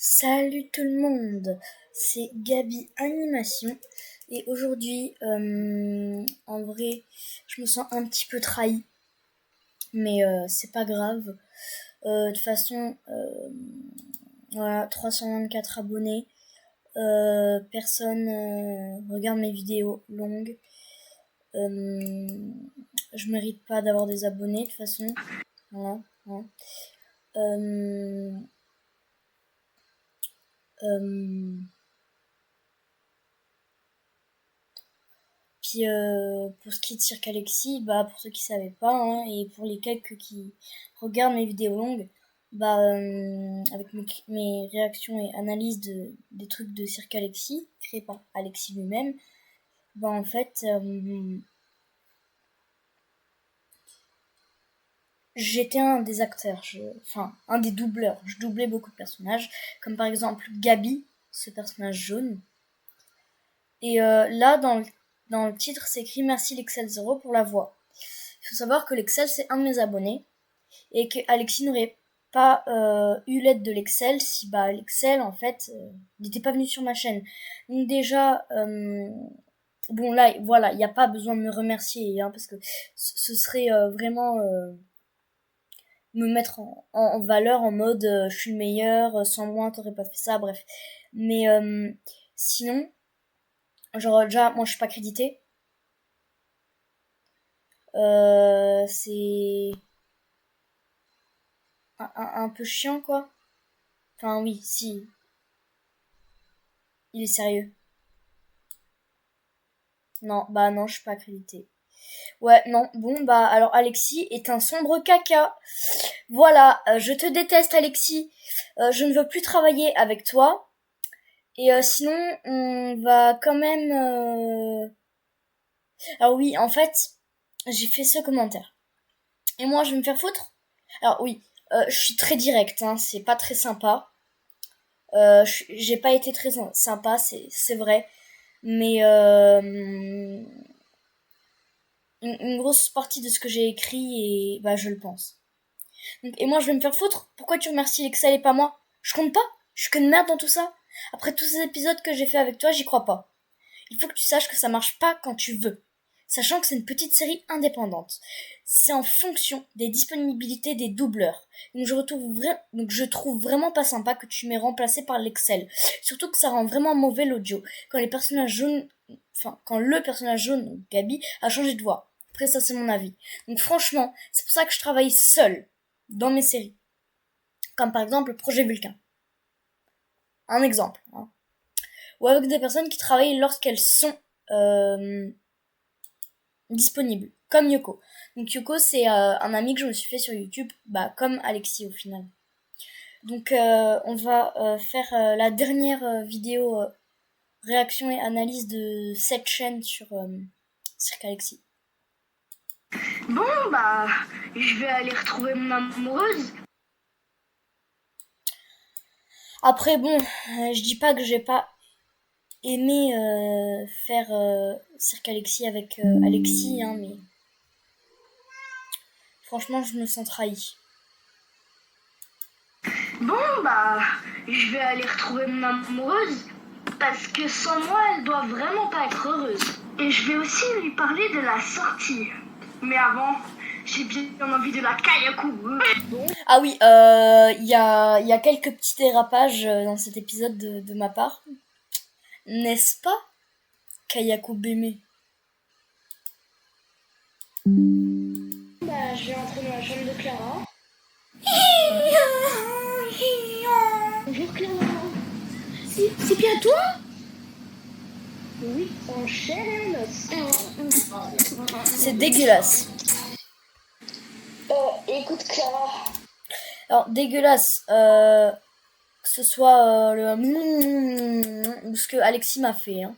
Salut tout le monde, c'est Gabi Animation et aujourd'hui, en vrai, je me sens un petit peu trahie, mais c'est pas grave. De toute façon, voilà, 324 abonnés, personne regarde mes vidéos longues. Je mérite pas d'avoir des abonnés de toute façon. Voilà. Hein. Puis pour ce qui est de Cirque Alexis, bah pour ceux qui savaient pas, hein, et pour les quelques qui regardent mes vidéos longues, bah avec mes réactions et analyses des trucs de Cirque Alexis, créés par Alexis lui-même, bah en fait j'étais un des acteurs, enfin un des doubleurs. Je doublais beaucoup de personnages, comme par exemple Gabi, ce personnage jaune. Et là dans le titre, c'est écrit merci l'Excel 0 pour la voix. Il faut savoir que l'Excel, c'est un de mes abonnés et que Alexis n'aurait pas eu l'aide de l'Excel si l'Excel, en fait, n'était pas venu sur ma chaîne. Donc déjà, bon là, voilà, il n'y a pas besoin de me remercier, hein, parce que ce serait vraiment me mettre en valeur en mode je suis le meilleur, sans moi t'aurais pas fait ça, bref. Mais sinon, genre déjà, moi je suis pas crédité. C'est un peu chiant, quoi. Enfin, oui, si. Il est sérieux. Non, bah non, je suis pas accréditée. Ouais, non, bon, bah alors Alexis est un sombre caca. Voilà, je te déteste Alexis. Je ne veux plus travailler avec toi. Et sinon, on va quand même... Alors oui, en fait, j'ai fait ce commentaire. Et moi, je vais me faire foutre. Alors oui, je suis très directe, hein, c'est pas très sympa. J'ai pas été très sympa, c'est vrai. Mais une grosse partie de ce que j'ai écrit, et bah je le pense. Donc, et moi, je vais me faire foutre. Pourquoi tu remercies l'Excel et pas moi? Je compte pas. Je suis que de merde dans tout ça. Après tous ces épisodes que j'ai fait avec toi, j'y crois pas. Il faut que tu saches que ça marche pas quand tu veux. Sachant que c'est une petite série indépendante. C'est en fonction des disponibilités des doubleurs. Donc je trouve vraiment pas sympa que tu m'aies remplacé par l'Excel. Surtout que ça rend vraiment mauvais l'audio. Quand les personnages jaunes, enfin, quand le personnage jaune, Gabi, a changé de voix. Après ça, c'est mon avis. Donc franchement, c'est pour ça que je travaille seule dans mes séries. Comme par exemple le projet Vulcain. Un exemple. Hein. Ou avec des personnes qui travaillent lorsqu'elles sont disponibles. Comme Yoko. Donc Yoko, c'est un ami que je me suis fait sur YouTube, comme Alexis au final. Donc on va faire la dernière vidéo réaction et analyse de cette chaîne sur Cirque Alexis. Bon, je vais aller retrouver mon amoureuse. Après, bon, je dis pas que j'ai pas aimé faire Cirque Alexis avec Alexis, hein, mais franchement, je me sens trahie. Bon, je vais aller retrouver mon amoureuse. Parce que sans moi, elle doit vraiment pas être heureuse. Et je vais aussi lui parler de la sortie. Mais avant, j'ai bien envie de la Kayaku. Ah oui, il y a quelques petits dérapages dans cet épisode de ma part. N'est-ce pas, Kayaku Beme? Je vais entrer dans la chambre de Clara. Bonjour Clara. C'est bien toi? Oui, en chair et en os. C'est dégueulasse. Écoute Clara. Alors, dégueulasse, que ce soit ou ce que Alexis m'a fait. Hein.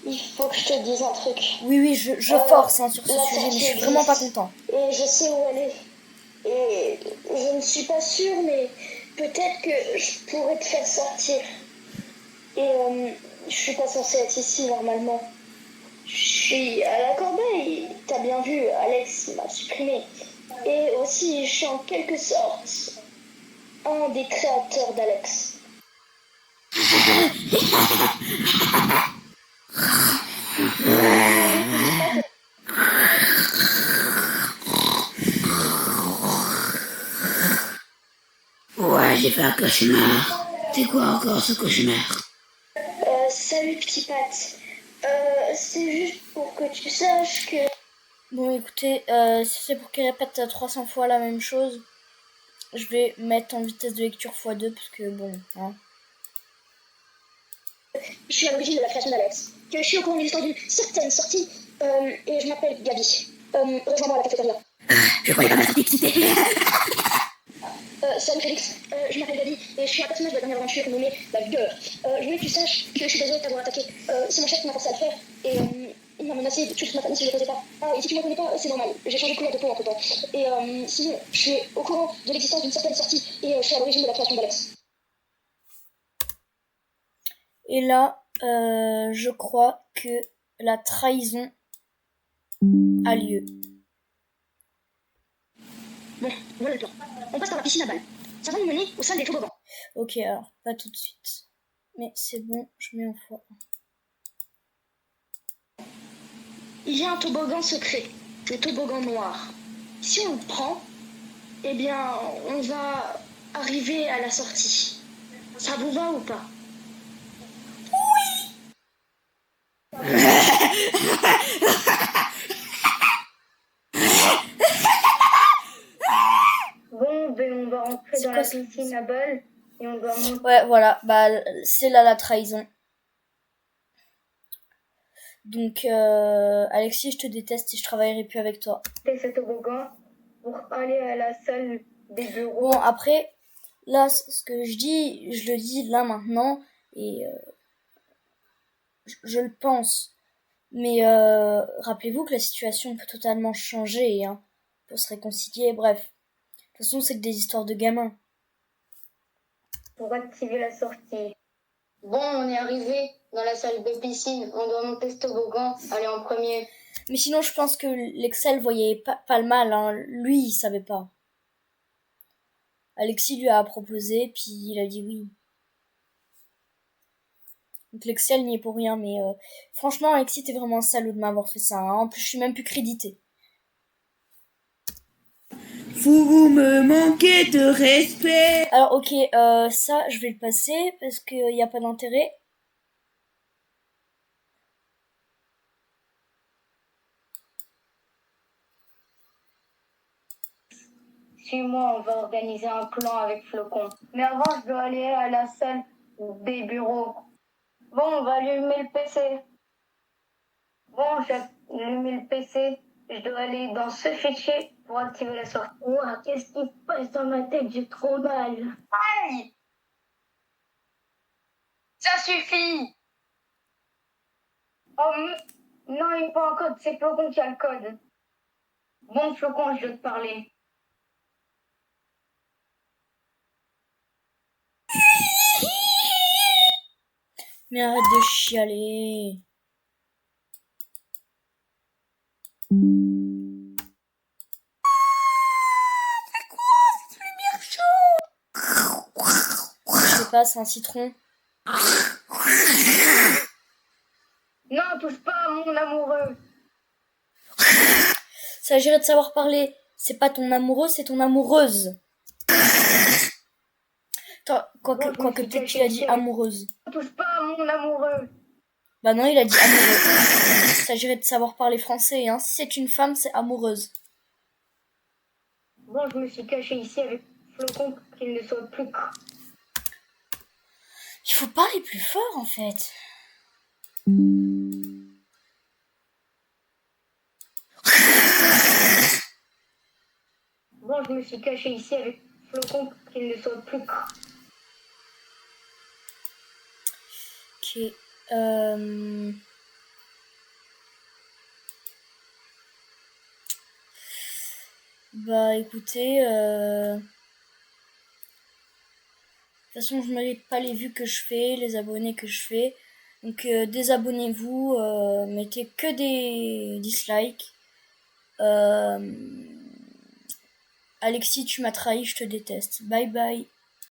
Il faut que je te dise un truc. Oui, je force sur ce sujet, mais je suis vraiment pas content. Et je sais où elle est. Et je ne suis pas sûre, mais peut-être que je pourrais te faire sortir. Et je suis pas censée être ici normalement. Je suis à la corbeille. T'as bien vu, Alex m'a supprimé. Et aussi, je suis en quelque sorte un des créateurs d'Alex. Ouais, j'ai fait un cauchemar. C'est quoi encore ce cauchemar? Salut petit Pat. C'est juste pour que tu saches que... Bon, écoutez, si c'est pour qu'il répète 300 fois la même chose, je vais mettre en vitesse de lecture x2 parce que bon, hein. Je suis à l'origine de la création d'Alex, que je suis au courant de l'histoire d'une certaine sortie, et je m'appelle Gabi. Rejoins-moi à la cafétéria. Je croyais pas mal sorti excité. Salut Félix, je m'appelle Gabi et je suis un personnage de la dernière aventure nommé La Gueule. Je voulais que tu saches que je suis désolée de t'avoir attaqué. C'est mon chef qui m'a forcé à le faire et il m'a menacé de tuer toute ma famille si je le faisais pas. Ah, et si tu ne me connais pas, c'est normal, j'ai changé de couleur de peau entre temps. Et sinon, je suis au courant de l'existence d'une certaine sortie et je suis à l'origine de la création d'Alex. Et là, je crois que la trahison a lieu. Bon, voilà le plan. On passe par la piscine à balles. Ça va nous mener aux salles des toboggans. Ok, alors, pas tout de suite. Mais c'est bon, je mets en fois. Il y a un toboggan secret, le toboggan noir. Si on le prend, eh bien, on va arriver à la sortie. Ça vous va ou pas? Bon, ben on va rentrer C'est dans quoi la ça? piscine à balles et on doit monter Ouais, voilà, bah c'est là la trahison. Donc, Alexis, je te déteste et je travaillerai plus avec toi. ce toboggan pour aller à la salle des bureaux. Bon, après, là, ce que je dis, je le dis là maintenant, et je le pense. Mais rappelez-vous que la situation peut totalement changer, hein, pour se réconcilier, bref. De toute façon, c'est que des histoires de gamins. Pour activer la sortie. Bon, on est arrivé dans la salle de piscine. On doit monter ce toboggan, aller en premier. Mais sinon, je pense que l'Excel voyait pas le mal, hein. Lui, il savait pas. Alexis lui a proposé, puis il a dit oui. Donc l'Excel n'y est pour rien, mais franchement, Alexis, t'es vraiment un salaud de m'avoir fait ça, hein. En plus, je suis même plus crédité. Vous me manquez de respect. Alors, ok, ça, je vais le passer, parce qu'il n'y a pas d'intérêt. Suis-moi, on va organiser un plan avec Flocon. Mais avant, je dois aller à la salle des bureaux. Bon, on va allumer le PC. Bon, j'ai allumé le PC. Je dois aller dans ce fichier pour activer la sortie. Ouah, qu'est-ce qui se passe dans ma tête? J'ai trop mal. Aïe! Ça suffit! Oh, non, il n'y a pas un code, c'est Flocon qui a le code. Bon, Flocon, je veux te parler. Mais arrête de chialer. Je sais pas, c'est un citron. Non, touche pas à mon amoureux. S'agirait de savoir parler. C'est pas ton amoureux, c'est ton amoureuse. Attends, quoique peut-être qu'il a dit amoureuse. Touche pas à mon amoureux. Bah non, il a dit amoureux. S'agirait de savoir parler français, hein. Si c'est une femme, c'est amoureuse. Bon, je me suis cachée ici avec Flocon pour qu'il ne soit plus. Il faut parler plus fort, en fait. Bon, je me suis cachée ici avec Flocon pour qu'il ne soit plus. Ok. Bah écoutez, de toute façon je mérite pas les vues que je fais, les abonnés que je fais. Donc désabonnez-vous, mettez que des dislikes. Alexis, tu m'as trahi, je te déteste. Bye bye.